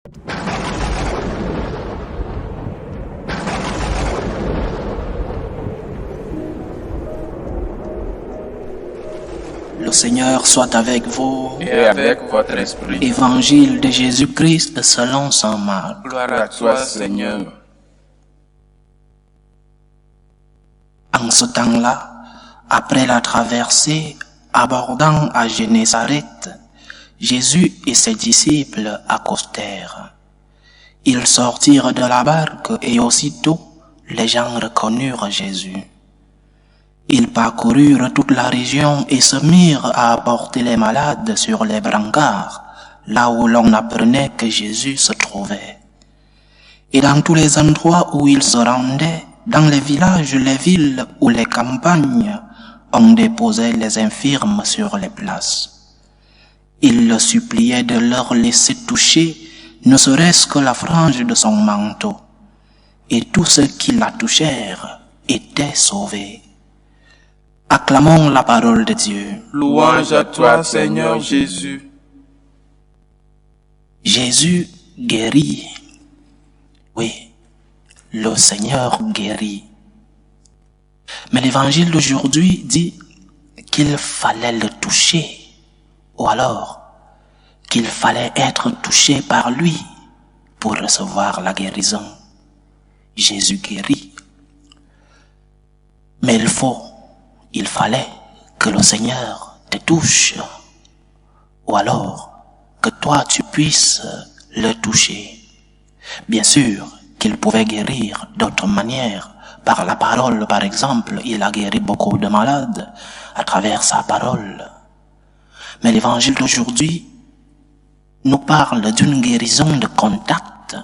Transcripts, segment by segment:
Le Seigneur soit avec vous. Et avec votre esprit. Évangile de Jésus-Christ selon saint Marc. Gloire à toi, Seigneur. En ce temps-là, après la traversée, abordant à Génézareth, Jésus et ses disciples accostèrent. Ils sortirent de la barque et aussitôt les gens reconnurent Jésus. Ils parcoururent toute la région et se mirent à apporter les malades sur les brancards, là où l'on apprenait que Jésus se trouvait. Et dans tous les endroits où ils se rendaient, dans les villages, les villes ou les campagnes, on déposait les infirmes sur les places. Ils le suppliaient de leur laisser toucher, ne serait-ce que la frange de son manteau. Et tous ceux qui la touchèrent étaient sauvés. Acclamons la parole de Dieu. Louange à toi, Seigneur Jésus. Jésus guérit. Oui, le Seigneur guérit. Mais l'évangile d'aujourd'hui dit qu'il fallait le toucher, ou alors qu'il fallait être touché par lui pour recevoir la guérison. Jésus guérit. Mais il fallait que le Seigneur te touche, ou alors que toi tu puisses le toucher. Bien sûr qu'il pouvait guérir d'autres manières, par la parole par exemple, il a guéri beaucoup de malades à travers sa parole. Mais l'évangile d'aujourd'hui nous parle d'une guérison de contact.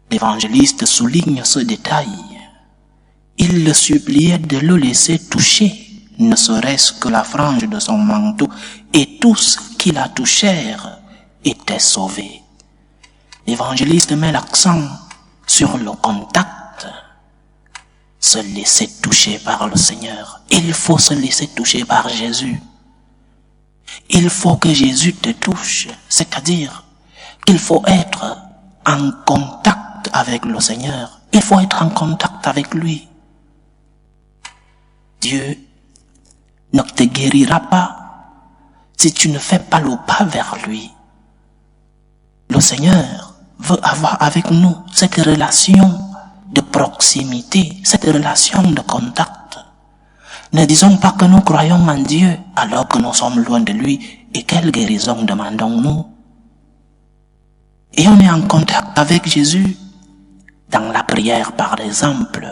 L'évangéliste souligne ce détail. Il le suppliait de le laisser toucher, ne serait-ce que la frange de son manteau, et tous qui la touchèrent étaient sauvés. L'évangéliste met l'accent sur le contact, se laisser toucher par le Seigneur. Il faut se laisser toucher par Jésus. Il faut que Jésus te touche, c'est-à-dire qu'il faut être en contact avec le Seigneur. Il faut être en contact avec lui. Dieu ne te guérira pas si tu ne fais pas le pas vers lui. Le Seigneur veut avoir avec nous cette relation de proximité, cette relation de contact. Ne disons pas que nous croyons en Dieu alors que nous sommes loin de lui. Et quelle guérison demandons-nous? Et on est en contact avec Jésus dans la prière par exemple.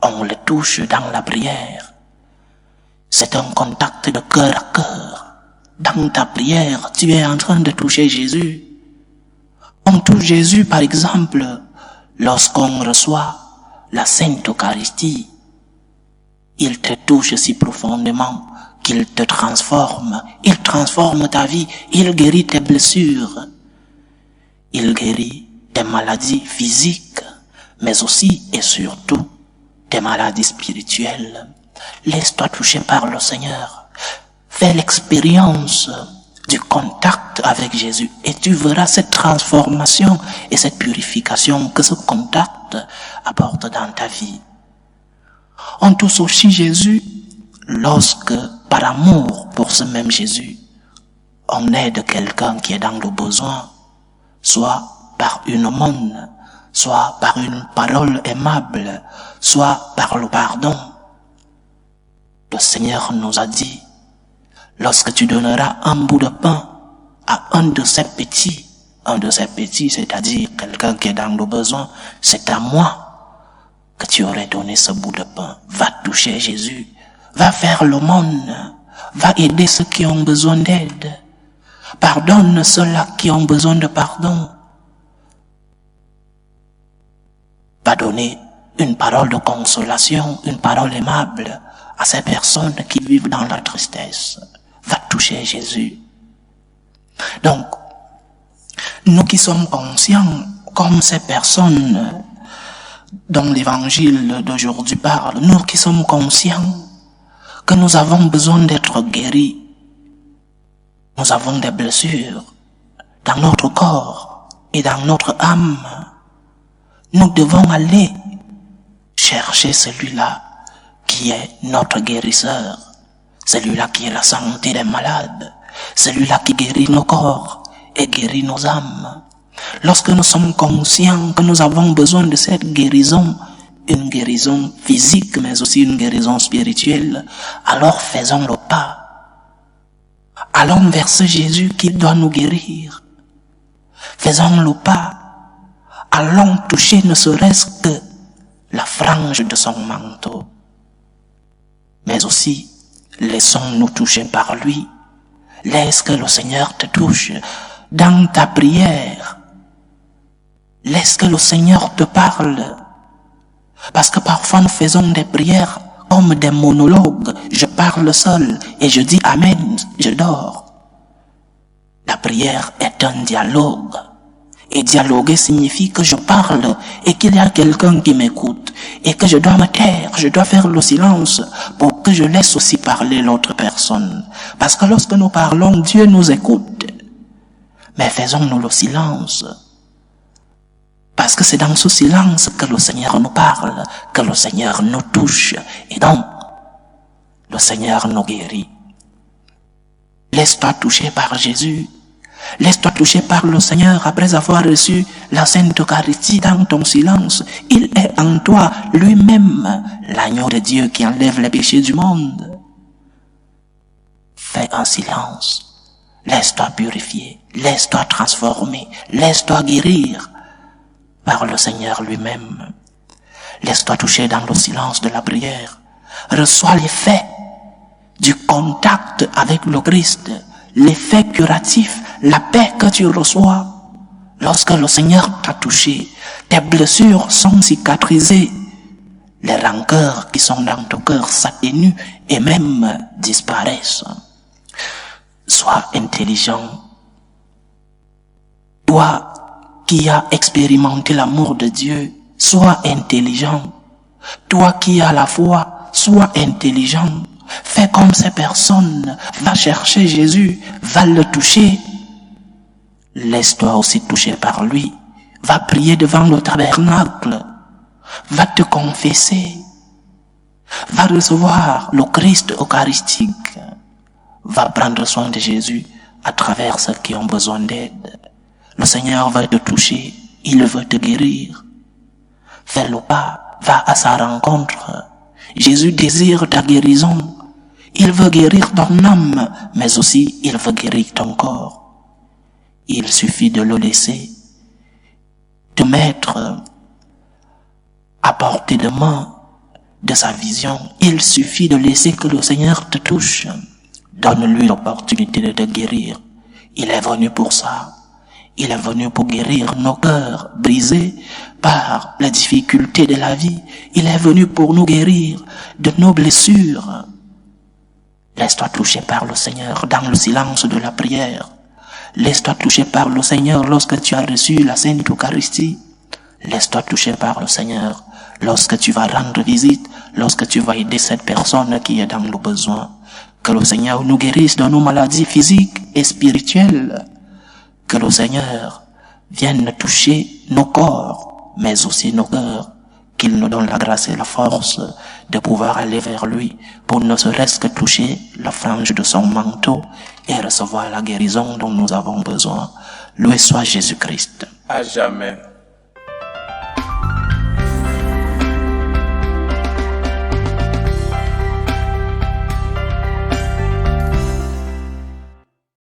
On le touche dans la prière. C'est un contact de cœur à cœur. Dans ta prière, tu es en train de toucher Jésus. On touche Jésus, par exemple, lorsqu'on reçoit la Sainte Eucharistie. Il te touche si profondément qu'il te transforme. Il transforme ta vie. Il guérit tes blessures. Il guérit tes maladies physiques, mais aussi et surtout tes maladies spirituelles. Laisse-toi toucher par le Seigneur. Fais l'expérience du contact avec Jésus et tu verras cette transformation et cette purification que ce contact apporte dans ta vie. On touche aussi Jésus lorsque, par amour pour ce même Jésus, on aide quelqu'un qui est dans le besoin, soit par une aumône, soit par une parole aimable, soit par le pardon. Le Seigneur nous a dit, lorsque tu donneras un bout de pain à un de ces petits, c'est-à-dire quelqu'un qui est dans le besoin, c'est à moi que tu aurais donné ce bout de pain. Va toucher Jésus, va faire l'aumône, va aider ceux qui ont besoin d'aide. Pardonne ceux-là qui ont besoin de pardon. Va donner une parole de consolation, une parole aimable à ces personnes qui vivent dans la tristesse. Va toucher Jésus. Donc, nous qui sommes conscients, comme ces personnes dont l'évangile d'aujourd'hui parle, nous qui sommes conscients que nous avons besoin d'être guéris, nous avons des blessures, dans notre corps et dans notre âme. Nous devons aller chercher celui-là qui est notre guérisseur, celui-là qui est la santé des malades, celui-là qui guérit nos corps et guérit nos âmes. Lorsque nous sommes conscients que nous avons besoin de cette guérison, une guérison physique mais aussi une guérison spirituelle, alors faisons le pas. Allons vers ce Jésus qui doit nous guérir. Faisons le pas. Allons toucher ne serait-ce que la frange de son manteau. Mais aussi, laissons-nous toucher par lui. Laisse que le Seigneur te touche dans ta prière. Laisse que le Seigneur te parle. Parce que parfois nous faisons des prières comme des monologues. Je parle seul et je dis Amen, je dors. La prière est un dialogue. Et dialoguer signifie que je parle et qu'il y a quelqu'un qui m'écoute. Et que je dois me taire, je dois faire le silence pour que je laisse aussi parler l'autre personne. Parce que lorsque nous parlons, Dieu nous écoute. Mais faisons-nous le silence. Parce que c'est dans ce silence que le Seigneur nous parle, que le Seigneur nous touche. Et donc, le Seigneur nous guérit. Laisse-toi toucher par Jésus. Laisse-toi toucher par le Seigneur après avoir reçu la Sainte Eucharistie dans ton silence. Il est en toi lui-même, l'agneau de Dieu qui enlève les péchés du monde. Fais un silence. Laisse-toi purifier. Laisse-toi transformer. Laisse-toi guérir par le Seigneur lui-même. Laisse-toi toucher dans le silence de la prière. Reçois l'effet du contact avec le Christ, l'effet curatif, la paix que tu reçois. Lorsque le Seigneur t'a touché, tes blessures sont cicatrisées, les rancœurs qui sont dans ton cœur s'atténuent et même disparaissent. Sois intelligent. Toi qui as expérimenté l'amour de Dieu, sois intelligent. Toi qui as la foi, sois intelligent. Fais comme ces personnes. Va chercher Jésus, va le toucher. Laisse-toi aussi toucher par lui. Va prier devant le tabernacle. Va te confesser. Va recevoir le Christ eucharistique. Va prendre soin de Jésus à travers ceux qui ont besoin d'aide. Le Seigneur va te toucher. Il veut te guérir. Fais le pas. Va à sa rencontre. Jésus désire ta guérison. Il veut guérir ton âme, mais aussi il veut guérir ton corps. Il suffit de le laisser te mettre à portée de main de sa vision. Il suffit de laisser que le Seigneur te touche. Donne-lui l'opportunité de te guérir. Il est venu pour ça. Il est venu pour guérir nos cœurs brisés par les difficultés de la vie. Il est venu pour nous guérir de nos blessures. Laisse-toi toucher par le Seigneur dans le silence de la prière. Laisse-toi toucher par le Seigneur lorsque tu as reçu la Sainte Eucharistie. Laisse-toi toucher par le Seigneur lorsque tu vas rendre visite, lorsque tu vas aider cette personne qui est dans le besoin. Que le Seigneur nous guérisse de nos maladies physiques et spirituelles. Que le Seigneur vienne toucher nos corps, mais aussi nos cœurs. Qu'il nous donne la grâce et la force de pouvoir aller vers lui pour ne serait-ce que toucher la frange de son manteau et recevoir la guérison dont nous avons besoin. Loué soit Jésus-Christ. À jamais.